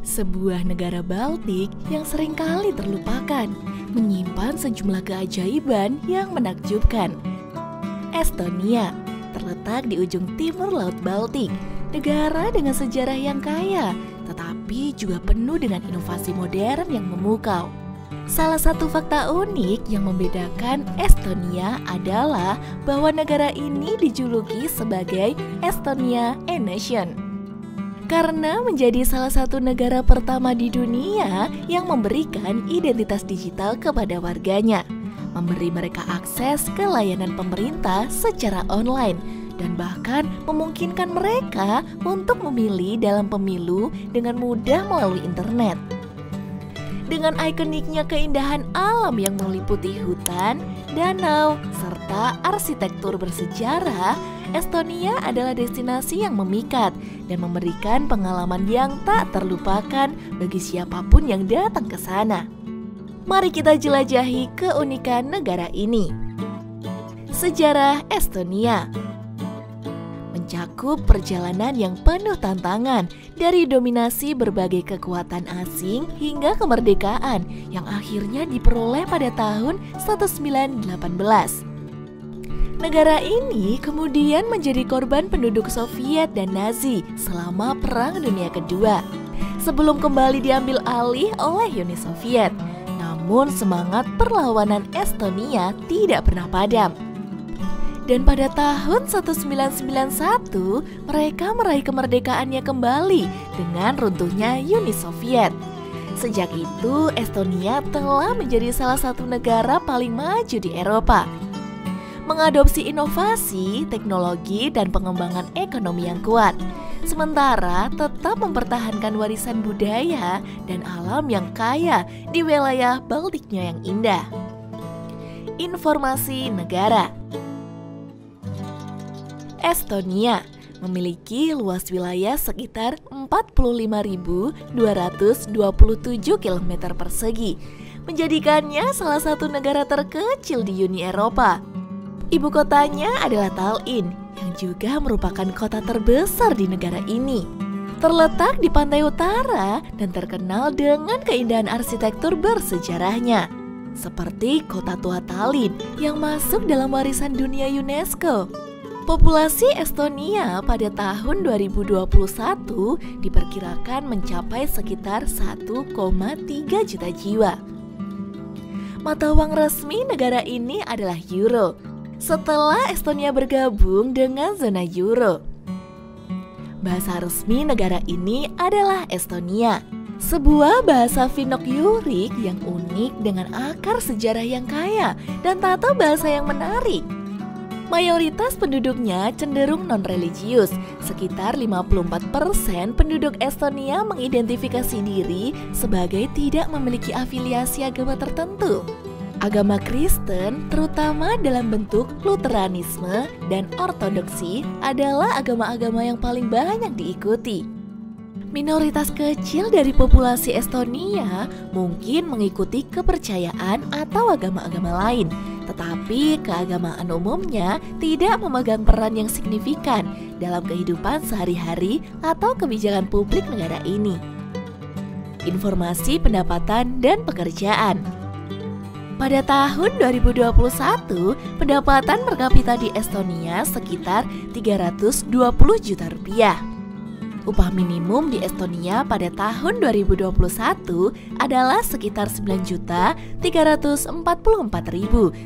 Sebuah negara Baltik yang seringkali terlupakan, menyimpan sejumlah keajaiban yang menakjubkan. Estonia terletak di ujung timur Laut Baltik, negara dengan sejarah yang kaya, tetapi juga penuh dengan inovasi modern yang memukau. Salah satu fakta unik yang membedakan Estonia adalah bahwa negara ini dijuluki sebagai Estonia a Nation. Karena menjadi salah satu negara pertama di dunia yang memberikan identitas digital kepada warganya, memberi mereka akses ke layanan pemerintah secara online, dan bahkan memungkinkan mereka untuk memilih dalam pemilu dengan mudah melalui internet. Dengan ikoniknya keindahan alam yang meliputi hutan, danau, serta arsitektur bersejarah, Estonia adalah destinasi yang memikat dan memberikan pengalaman yang tak terlupakan bagi siapapun yang datang ke sana. Mari kita jelajahi keunikan negara ini. Sejarah Estonia mencakup perjalanan yang penuh tantangan dari dominasi berbagai kekuatan asing hingga kemerdekaan yang akhirnya diperoleh pada tahun 1918. Negara ini kemudian menjadi korban penduduk Soviet dan Nazi selama Perang Dunia Kedua, sebelum kembali diambil alih oleh Uni Soviet. Namun semangat perlawanan Estonia tidak pernah padam. Dan pada tahun 1991, mereka meraih kemerdekaannya kembali dengan runtuhnya Uni Soviet. Sejak itu, Estonia telah menjadi salah satu negara paling maju di Eropa, mengadopsi inovasi, teknologi, dan pengembangan ekonomi yang kuat, sementara tetap mempertahankan warisan budaya dan alam yang kaya di wilayah Baltiknya yang indah. Informasi negara. Estonia memiliki luas wilayah sekitar 45.227 km persegi, menjadikannya salah satu negara terkecil di Uni Eropa. Ibu kotanya adalah Tallinn, yang juga merupakan kota terbesar di negara ini. Terletak di pantai utara dan terkenal dengan keindahan arsitektur bersejarahnya, seperti Kota Tua Tallinn yang masuk dalam warisan dunia UNESCO. Populasi Estonia pada tahun 2021 diperkirakan mencapai sekitar 1,3 juta jiwa. Mata uang resmi negara ini adalah euro, setelah Estonia bergabung dengan zona euro. Bahasa resmi negara ini adalah Estonia, sebuah bahasa Finno-Ugric yang unik dengan akar sejarah yang kaya dan tata bahasa yang menarik. Mayoritas penduduknya cenderung non-religius, sekitar 54% penduduk Estonia mengidentifikasi diri sebagai tidak memiliki afiliasi agama tertentu. Agama Kristen, terutama dalam bentuk Luteranisme dan Ortodoksi, adalah agama-agama yang paling banyak diikuti. Minoritas kecil dari populasi Estonia mungkin mengikuti kepercayaan atau agama-agama lain, tetapi keagamaan umumnya tidak memegang peran yang signifikan dalam kehidupan sehari-hari atau kebijakan publik negara ini. Informasi pendapatan dan pekerjaan. Pada tahun 2021, pendapatan per kapita di Estonia sekitar 320 juta rupiah. Upah minimum di Estonia pada tahun 2021 adalah sekitar 9.344.000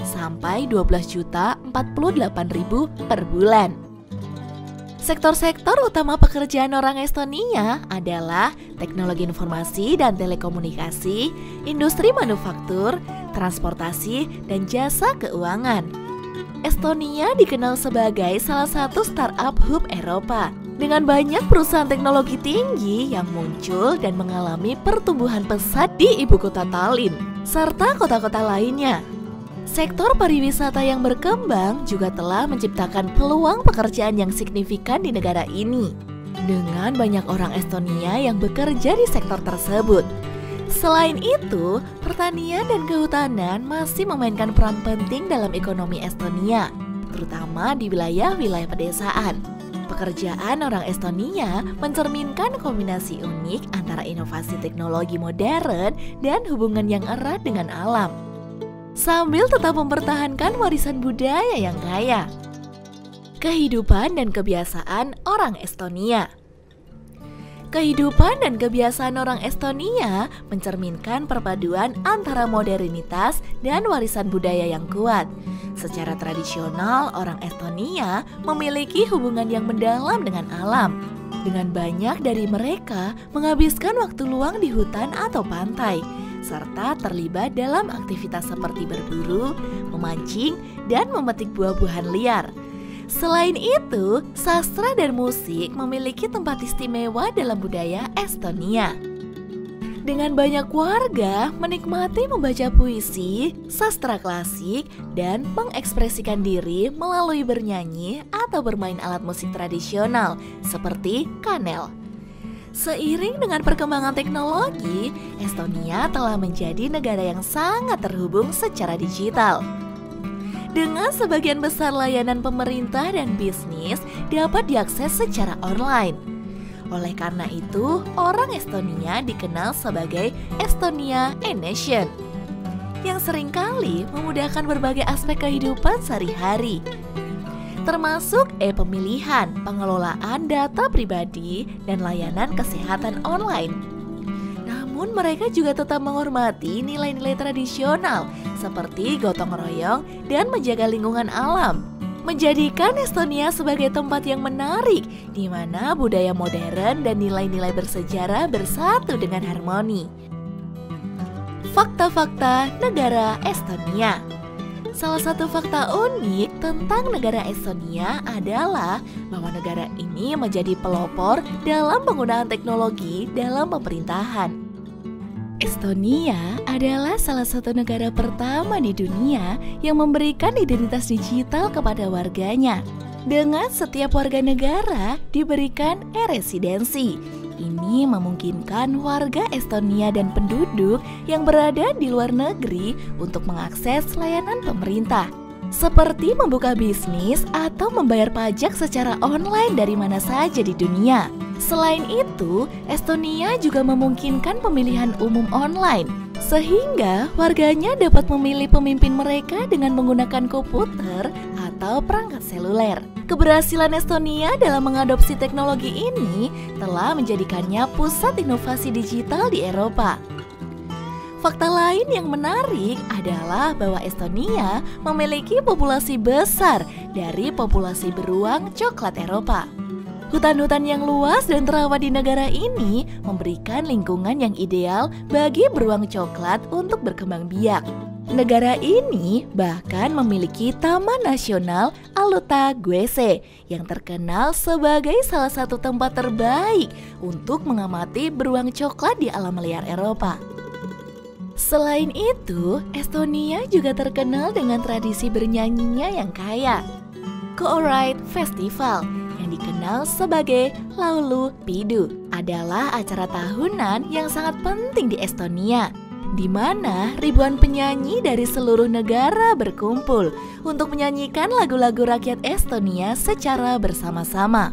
sampai 12.048.000 per bulan. Sektor-sektor utama pekerjaan orang Estonia adalah teknologi informasi dan telekomunikasi, industri manufaktur, transportasi, dan jasa keuangan. Estonia dikenal sebagai salah satu startup hub Eropa, dengan banyak perusahaan teknologi tinggi yang muncul dan mengalami pertumbuhan pesat di ibu kota Tallinn, serta kota-kota lainnya. Sektor pariwisata yang berkembang juga telah menciptakan peluang pekerjaan yang signifikan di negara ini, dengan banyak orang Estonia yang bekerja di sektor tersebut. Selain itu, pertanian dan kehutanan masih memainkan peran penting dalam ekonomi Estonia, terutama di wilayah-wilayah pedesaan. Pekerjaan orang Estonia mencerminkan kombinasi unik antara inovasi teknologi modern dan hubungan yang erat dengan alam, sambil tetap mempertahankan warisan budaya yang kaya. Kehidupan dan kebiasaan orang Estonia. Kehidupan dan kebiasaan orang Estonia mencerminkan perpaduan antara modernitas dan warisan budaya yang kuat. Secara tradisional, orang Estonia memiliki hubungan yang mendalam dengan alam. Dengan banyak dari mereka menghabiskan waktu luang di hutan atau pantai, serta terlibat dalam aktivitas seperti berburu, memancing, dan memetik buah-buahan liar. Selain itu, sastra dan musik memiliki tempat istimewa dalam budaya Estonia. Dengan banyak warga menikmati membaca puisi, sastra klasik, dan mengekspresikan diri melalui bernyanyi atau bermain alat musik tradisional seperti kanel. Seiring dengan perkembangan teknologi, Estonia telah menjadi negara yang sangat terhubung secara digital. Dengan sebagian besar layanan pemerintah dan bisnis dapat diakses secara online. Oleh karena itu, orang Estonia dikenal sebagai Estonia a Nation, yang seringkali memudahkan berbagai aspek kehidupan sehari-hari, termasuk pemilihan, pengelolaan data pribadi, dan layanan kesehatan online. Namun mereka juga tetap menghormati nilai-nilai tradisional seperti gotong royong dan menjaga lingkungan alam, menjadikan Estonia sebagai tempat yang menarik di mana budaya modern dan nilai-nilai bersejarah bersatu dengan harmoni. Fakta-fakta negara Estonia. Salah satu fakta unik tentang negara Estonia adalah bahwa negara ini menjadi pelopor dalam penggunaan teknologi dalam pemerintahan. Estonia adalah salah satu negara pertama di dunia yang memberikan identitas digital kepada warganya. Dengan setiap warga negara diberikan e-residensi. Ini memungkinkan warga Estonia dan penduduk yang berada di luar negeri untuk mengakses layanan pemerintah, seperti membuka bisnis atau membayar pajak secara online dari mana saja di dunia. Selain itu, Estonia juga memungkinkan pemilihan umum online, sehingga warganya dapat memilih pemimpin mereka dengan menggunakan komputer atau perangkat seluler. Keberhasilan Estonia dalam mengadopsi teknologi ini telah menjadikannya pusat inovasi digital di Eropa. Fakta lain yang menarik adalah bahwa Estonia memiliki populasi besar dari populasi beruang coklat Eropa. Hutan-hutan yang luas dan terawat di negara ini memberikan lingkungan yang ideal bagi beruang coklat untuk berkembang biak. Negara ini bahkan memiliki Taman Nasional Alutaguese yang terkenal sebagai salah satu tempat terbaik untuk mengamati beruang coklat di alam liar Eropa. Selain itu, Estonia juga terkenal dengan tradisi bernyanyinya yang kaya. Koorite Festival yang dikenal sebagai Laulu Pidu adalah acara tahunan yang sangat penting di Estonia, di mana ribuan penyanyi dari seluruh negara berkumpul untuk menyanyikan lagu-lagu rakyat Estonia secara bersama-sama.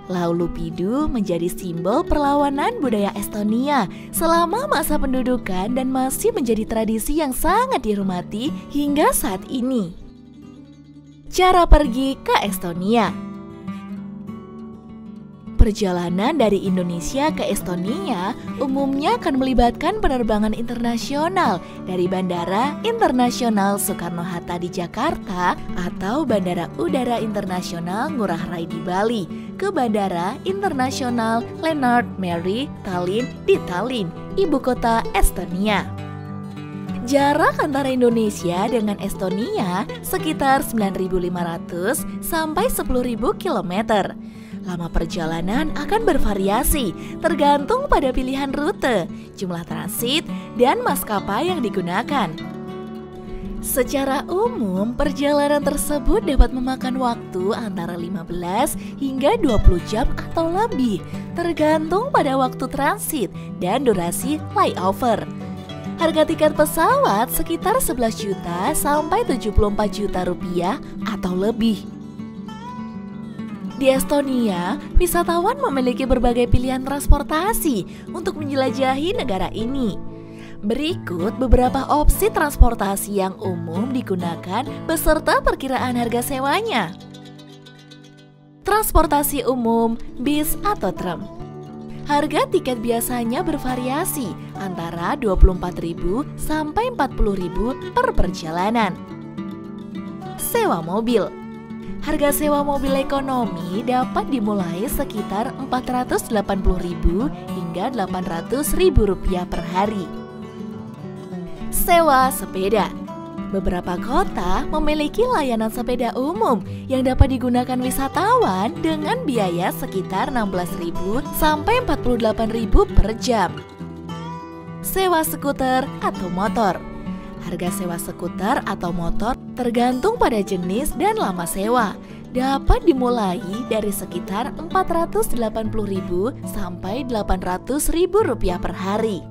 Laulu Pidu menjadi simbol perlawanan budaya Estonia selama masa pendudukan dan masih menjadi tradisi yang sangat dihormati hingga saat ini. Cara pergi ke Estonia. Perjalanan dari Indonesia ke Estonia umumnya akan melibatkan penerbangan internasional dari Bandara Internasional Soekarno-Hatta di Jakarta atau Bandara Udara Internasional Ngurah Rai di Bali ke Bandara Internasional Lennart Meri Tallinn di Tallinn, ibu kota Estonia. Jarak antara Indonesia dengan Estonia sekitar 9.500 sampai 10.000 km. Lama perjalanan akan bervariasi tergantung pada pilihan rute, jumlah transit, dan maskapai yang digunakan. Secara umum, perjalanan tersebut dapat memakan waktu antara 15 hingga 20 jam atau lebih, tergantung pada waktu transit dan durasi layover. Harga tiket pesawat sekitar 11 juta sampai 74 juta rupiah atau lebih. Di Estonia, wisatawan memiliki berbagai pilihan transportasi untuk menjelajahi negara ini. Berikut beberapa opsi transportasi yang umum digunakan beserta perkiraan harga sewanya. Transportasi umum, bis atau tram. Harga tiket biasanya bervariasi antara 24.000 sampai 40.000 per perjalanan. Sewa mobil. Harga sewa mobil ekonomi dapat dimulai sekitar 480.000 hingga 800.000 rupiah per hari. Sewa sepeda. Beberapa kota memiliki layanan sepeda umum yang dapat digunakan wisatawan dengan biaya sekitar 16.000 sampai 48.000 per jam. Sewa skuter atau motor. Harga sewa skuter atau motor tergantung pada jenis dan lama sewa. Dapat dimulai dari sekitar 480.000 sampai 800.000 rupiah per hari.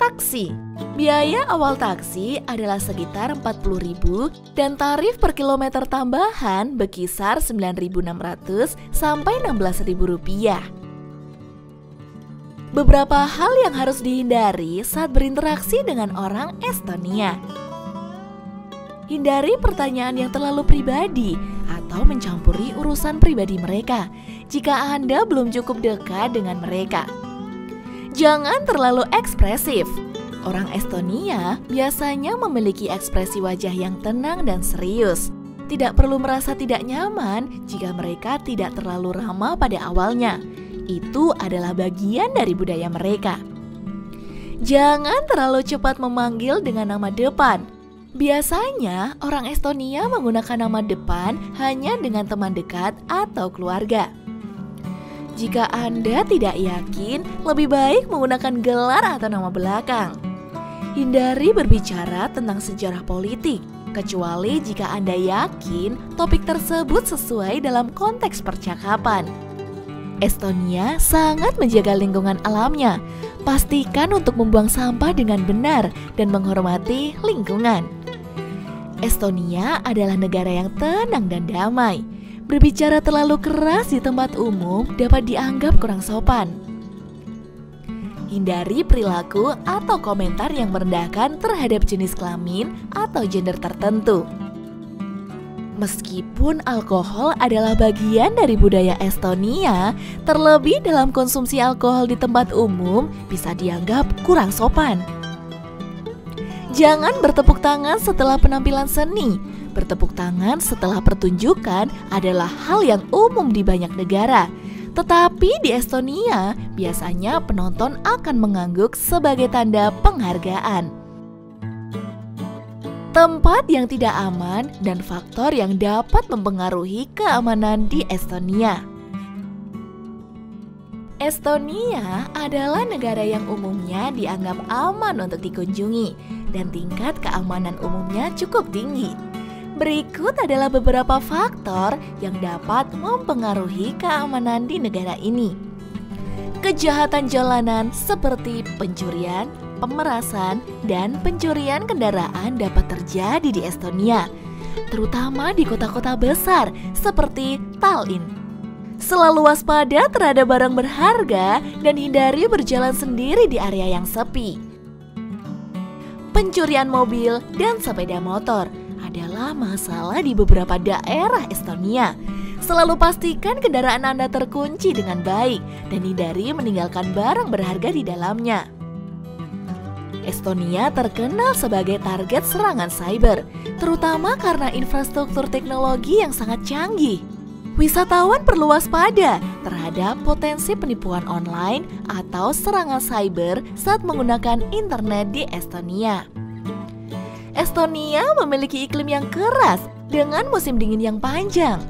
Taksi. Biaya awal taksi adalah sekitar 40.000 dan tarif per kilometer tambahan berkisar 9.600 sampai 16.000 rupiah. Beberapa hal yang harus dihindari saat berinteraksi dengan orang Estonia. Hindari pertanyaan yang terlalu pribadi atau mencampuri urusan pribadi mereka jika Anda belum cukup dekat dengan mereka. Jangan terlalu ekspresif. Orang Estonia biasanya memiliki ekspresi wajah yang tenang dan serius. Tidak perlu merasa tidak nyaman jika mereka tidak terlalu ramah pada awalnya. Itu adalah bagian dari budaya mereka. Jangan terlalu cepat memanggil dengan nama depan. Biasanya orang Estonia menggunakan nama depan hanya dengan teman dekat atau keluarga. Jika Anda tidak yakin, lebih baik menggunakan gelar atau nama belakang. Hindari berbicara tentang sejarah politik, kecuali jika Anda yakin topik tersebut sesuai dalam konteks percakapan. Estonia sangat menjaga lingkungan alamnya. Pastikan untuk membuang sampah dengan benar dan menghormati lingkungan. Estonia adalah negara yang tenang dan damai. Berbicara terlalu keras di tempat umum dapat dianggap kurang sopan. Hindari perilaku atau komentar yang merendahkan terhadap jenis kelamin atau gender tertentu. Meskipun alkohol adalah bagian dari budaya Estonia, terlebih dalam konsumsi alkohol di tempat umum bisa dianggap kurang sopan. Jangan bertepuk tangan setelah penampilan seni. Bertepuk tangan setelah pertunjukan adalah hal yang umum di banyak negara. Tetapi di Estonia, biasanya penonton akan mengangguk sebagai tanda penghargaan. Tempat yang tidak aman dan faktor yang dapat mempengaruhi keamanan di Estonia. Estonia adalah negara yang umumnya dianggap aman untuk dikunjungi dan tingkat keamanan umumnya cukup tinggi. Berikut adalah beberapa faktor yang dapat mempengaruhi keamanan di negara ini. Kejahatan jalanan seperti pencurian, pemerasan, dan pencurian kendaraan dapat terjadi di Estonia, terutama di kota-kota besar seperti Tallinn. Selalu waspada terhadap barang berharga dan hindari berjalan sendiri di area yang sepi. Pencurian mobil dan sepeda motor adalah masalah di beberapa daerah Estonia. Selalu pastikan kendaraan Anda terkunci dengan baik dan hindari meninggalkan barang berharga di dalamnya. Estonia terkenal sebagai target serangan cyber, terutama karena infrastruktur teknologi yang sangat canggih. Wisatawan perlu waspada terhadap potensi penipuan online atau serangan cyber saat menggunakan internet di Estonia. Estonia memiliki iklim yang keras dengan musim dingin yang panjang.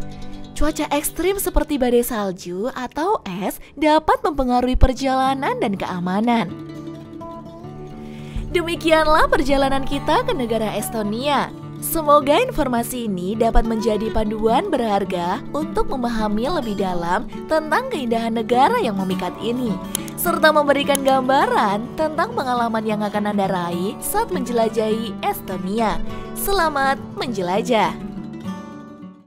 Cuaca ekstrim seperti badai salju atau es dapat mempengaruhi perjalanan dan keamanan. Demikianlah perjalanan kita ke negara Estonia. Semoga informasi ini dapat menjadi panduan berharga untuk memahami lebih dalam tentang keindahan negara yang memikat ini, serta memberikan gambaran tentang pengalaman yang akan Anda raih saat menjelajahi Estonia. Selamat menjelajah!